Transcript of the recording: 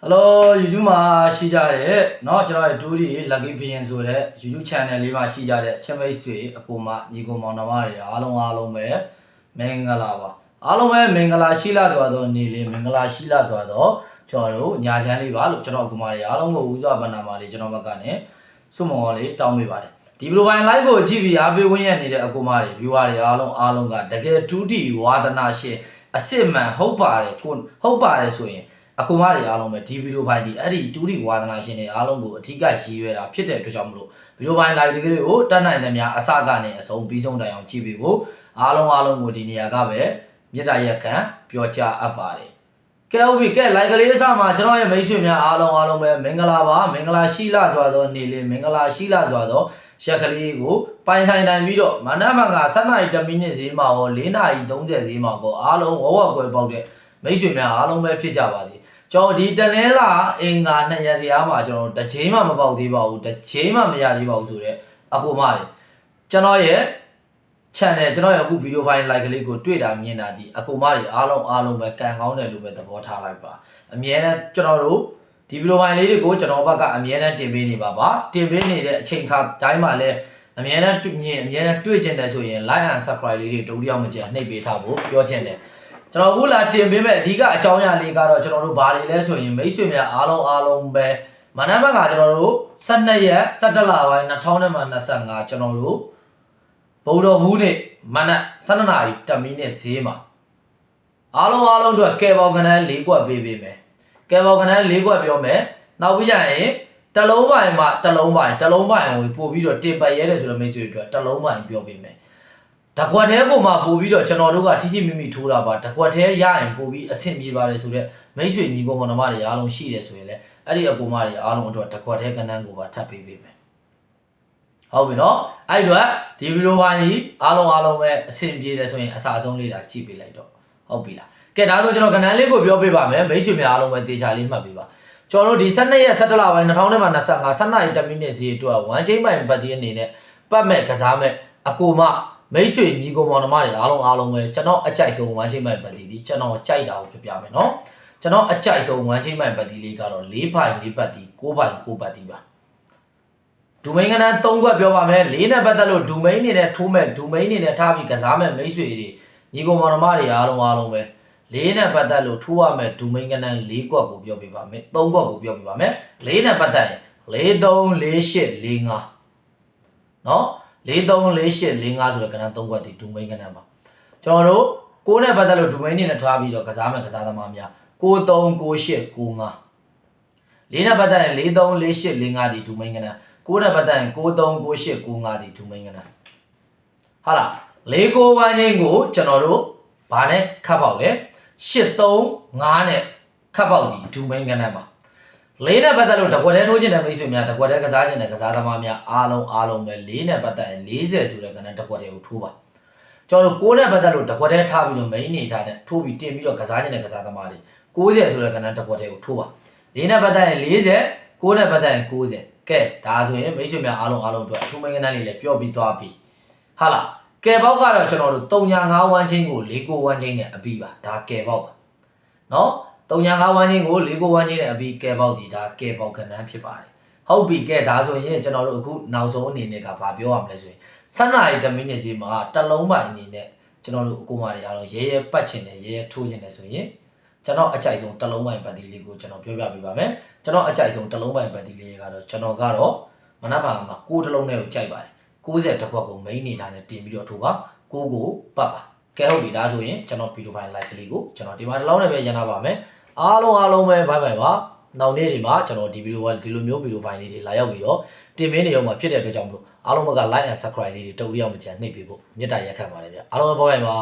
Hello YouTube မှာရှိကြတဲ့เนาะကျွန်တော်ရဲ့2D Lucky Bean ဆိုတဲ့ YouTube channel လေးမှာရှိကြတဲ့ချက်မိတ်ဆွေအကိုမညီကိုမောင်နှမတွေအားလုံးပဲမင်္ဂလာပါအားလုံးပဲမင်္ဂလာရှိလာစွာသောနေ့လေးမင်္ဂလာရှိလာစွာသောကျွန်တော်တို့ညာချမ်းလေးပါလို့ကျွန်တော်အကိုမတွေအားလုံးကိုဦးစွာပဏ္ဏာမလေးကျွန်တော်ဘက်ကနေစုမော်လေးတောင်းပေးပါတယ်ဒီဗီဒီယိုပိုင်း live ကိုကြည့်ပြီးအားပေးဝင်ရနေတဲ့အကိုမတွေ viewer တွေအားလုံးကတကယ် 2D ဝါသနာရှင်အစစ်မှန်ဟုတ်ပါတယ်ဆိုရင်အခုမတွေအားလုံးပဲဒီဗီဒီယိုပိုင်းဒီအဲ့ဒီ2D ဝါသနာရှင်တွေအားလုံးကိုအထူးကရည်ရွယ်တာဖြစ်တဲ့အတွက်ကြောင့်မလို့ဗီဒီယိုပိုင်း live လေးကိုတတ်နိုင်တဲ့များအစကနေအဆုံးပြီးဆုံးတိုင်အောင်ကြည့်ပေးဖို့အားလုံးကိုဒီနေရာကပဲမေတ္တာရက်ခံပြောကြားအပ်ပါတယ်ကဲဟုတ်ပြီကဲ live ကလေးအစမှာကျွန်တော်ရဲ့မိတ်ဆွေများအားလုံးပဲမင်္ဂလာပါမင်္ဂလာရှိလာစွာသောနေ့လေးမင်္ဂလာရှိလာစွာသောရက်ကလေးကိုပိုင်ဆိုင်နိုင်ပြီးတော့မနက်မှက7နာရီ10မိနစ်ဈေးမှာရော4နာရီ30ဈေးမှာကောအားလုံးဝဝကွယ်ပေါက်တဲ့မိတ်ဆွေများအားလုံးပဲဖြစ်ကြပါစေကျွန်တော်ဒီတလင်းလာအင်္ဂါ2ရက်စီအားမှာကျွန်တော်တစ်ချိန်မှမပေါက်သေးပါဘူးတစ်ချိန်မှမရသေးပါဘူးဆိုတော့အခုမှလေကျွန်တော်ရဲ့ channel ကျွန်တော်ရဲ့အခုဗီဒီယိုဖိုင် like ကလေးကိုတွေ့တာမြင်တာဒီအခုမှတွေအားလုံးပဲကန်ကောင်းတယ်လို့ပဲသဘောထားလိုက်ပါအမြဲတမ်းကျွန်တော်တို့ဒီဗီဒီယိုဖိုင်လေးတွေကိုကျွန်တော်ဘက်ကအမြဲတမ်းတင်ပေးနေပါတင်ပေးနေတဲ့အချိန်ခါတိုင်းမှာလည်းအမြဲတမ်းတွေ့ကျင်တယ်ဆိုရင် like and subscribe လေးတွေတုံးတယောက်မကျန်နှိပ်ပေးထားဖို့ပြောချင်တယ်ကျွန်တော်အခုလာတင်ပေးမဲ့အဓိကအကြောင်းအရာလေးကတော့ကျွန်တော်တို့ဘာတွေလဲဆိုရင်မိတ်ဆွေများအားလုံးပဲမနက်ဘက်ကကျွန်တော်တို့12ရက်17လပိုင်း2025ကျွန်တော်တို့ဘုံတော်ဘူးနေ့မနက်12နာရီ10မိနစ်ဈေးမှာအားလုံးတို့ကဲပေါကနန်း၄ကွက်ပေးပေးမယ်ကဲပေါကနန်း၄ကွက်ပြောမယ်နောက်ပြီးကြရင်တလုံးပိုင်မှာတလုံးပိုင်ဝင်ပို့ပြီးတော့တင်ပတ်ရဲတယ်ဆိုတော့မိတ်ဆွေတို့တလုံးပိုင်ပြောပေးမယ်တကွက်သေးကိုမှပို့ပြီးတော့ကျွန်တော်တို့ကထိမိထိုးတာပါတကွက်သေးရရင်ပို့ပြီးအဆင်ပြေပါတယ်ဆိုတော့မိတ်ဆွေညီကောင်မောင်နှမတွေအားလုံးရှိတယ်ဆိုရင်လည်းအဲ့ဒီအကူမတွေအားလုံးအတွက်တကွက်သေးကနန်းကိုပါထပ်ပေးပေးမယ်ဟုတ်ပြီနော်အဲ့တော့ဒီဗီဒီယိုပိုင်းကြီးအားလုံးပဲအဆင်ပြေတယ်ဆိုရင်အစားဆုံးလေးတာကြည့်ပေးလိုက်တော့ဟုတ်ပြီလားကဲဒါဆိုကျွန်တော်ကနန်းလေးကိုပြောပေးပါမယ်မိတ်ဆွေများအားလုံးပဲတေချာလေးမှတ်ပေးပါကျွန်တော်တို့ဒီ12ရက်17လပိုင်း2025 7နာရီ10မိနစ်စီအတွက်1ချိန်ပိုင်ပတ်ဒီအနေနဲ့ပတ်မဲ့ကစားမဲ့အကူမမိတ်ဆွေညီကောင်မောင်နှမတွေအားလုံးပဲကျွန်တော်အကြိုက်ဆုံး1ချိန်ပိုင်ပတ်ဒီဒီကျွန်တော်ကြိုက်တာကိုပြပြမယ်နော်ကျွန်တော်အကြိုက်ဆုံး1ချိန်ပိုင်ပတ်ဒီလေးကတော့4ပိုင်4ပတ်ဒီ9ပိုင်9ပတ်ဒီပါဒူမိန်ကနန်း3ခွက်ပြောပါမယ်4နဲ့ပတ်သက်လို့ဒူမိန်အနေနဲ့ထိုးမဲ့ဒူမိန်အနေနဲ့ထားပြီးကစားမဲ့မိတ်ဆွေတွေညီကောင်မောင်နှမတွေအားလုံးပဲ4နဲ့ပတ်သက်လို့ထိုးရမယ်ဒူမိန်ကနန်း4ကွက်ကိုပြောပြပါမယ်3ကွက်ကိုပြောပြပါမယ်4နဲ့ပတ်သက်ရင်4 3 4 8 4 5နော်4 3 4 8 4 5ဆိုတဲ့ကနန်း3ကွက်ဒီဒူမိန်ကနန်းပါကျွန်တော်တို့6နဲ့ပတ်သက်လို့ဒူမိန်အနေနဲ့ထားပြီးတော့ကစားမယ်ကစားသမားများ6 3 9 8 9 5 4နဲ့ပတ်သက်ရင်4 3 4 8 4 5ဒီဒူမိန်ကနန်း9နဲ့ပတ်သက်ရင်9 3 9 8 9 5ဒီဒူမိန်ကနန်းဟုတ်လား4 9 1ချင်းကိုကျွန်တော်တို့ဘာနဲ့ခတ်ပေါက်လဲ8 3 5နဲ့ခတ်ပေါက်ဒီဒူမိန်ကနန်းပါ4နဲ့ပတ်သက်လို့တကွက်တဲထိုးခြင်းတဲ့မိတ်ဆွေများတကွက်တဲကစားခြင်းတဲ့ကစားသမားများအားလုံးပဲ4နဲ့ပတ်သက်ရင်40ဆိုတဲ့ကနန်းတကွက်တဲကိုထိုးပါကျွန်တော်တို့9နဲ့ပတ်သက်လို့တကွက်တဲထားပြီးတော့မိန်းနေထားတဲ့ထိုးပြီးတင်ပြီးတော့ကစားခြင်းတဲ့ကစားသမားတွေ90ဆိုတဲ့ကနန်းတကွက်တဲကိုထိုးပါ4နဲ့ပတ်သက်ရင်40 9နဲ့ပတ်သက်ရင်90ကဲဒါဆိုရင်မိတ်ဆွေများအားလုံးအတွက်အထူးမိန်းကနန်းလေးလည်းပြောပြီးသွားပြီဟာလားကဲပေါက်ကတော့ကျွန်တော်တို့3.5 1ချင်းကို4 9 1ချင်းနဲ့အပြီးပါဒါကဲပေါက်ပါနော်3.5 1ချင်းကို4 9 1ချင်းနဲ့အပြီးကဲပေါက်ဒီဒါကဲပေါက်ကနန်းဖြစ်ပါတယ်ဟုတ်ပြီကဲဒါဆိုရင်ကျွန်တော်တို့အခုနောက်ဆုံးအနေနဲ့ကဘာပြောရမလဲဆိုရင်7နာရီ10မိနစ်စီမှာတလုံးပိုင်အနေနဲ့ကျွန်တော်တို့အကူမတွေအားလုံးရဲပတ်ချင်တယ်ရဲထိုးချင်တယ်ဆိုရင်ကျွန်တော်အကြိုက်ဆုံးတလုံးပိုင်ပတ်တီလေးကိုကျွန်တော်ပြောပြပေးပါမယ်ကျွန်တော်အကြိုက်ဆုံးတလုံးပိုင်ပတ်တီလေးကတော့ကျွန်တော်ကတော့မနက်ဖြန်မှာ6တလုံးနဲ့ကိုကြိုက်ပါတယ်90တစ်ခွက်ကိုမိန်းနေတာနဲ့တင်ပြီးတော့ထိုးပါ6ကိုပတ်ပါကဲဟုတ်ပြီဒါဆိုရင်ကျွန်တော်ဗီဒီယိုဖိုင် like ကလေးကိုကျွန်တော်ဒီမှာတစ်လုံးနဲ့ပဲရန်နာပါမယ်အားလုံးပဲဘိုင်ဘိုင်ပါနောက်နေ့တွေမှာကျွန်တော်ဒီဗီဒီယိုကဒီလိုမျိုးဗီဒီယိုဖိုင်လေးတွေလာရောက်ပြီးတော့တင်ပေးနေအောင်မှာဖြစ်တဲ့အတွက်ကြောင့်မလို့အားလုံးက like and subscribe လေးတွေတုံ့ပြန်မချန်နှိပ်ပေးဖို့မေတ္တာရက်ခံပါတယ်ဗျအားလုံးပဲဘိုင်ဘိုင်ပါ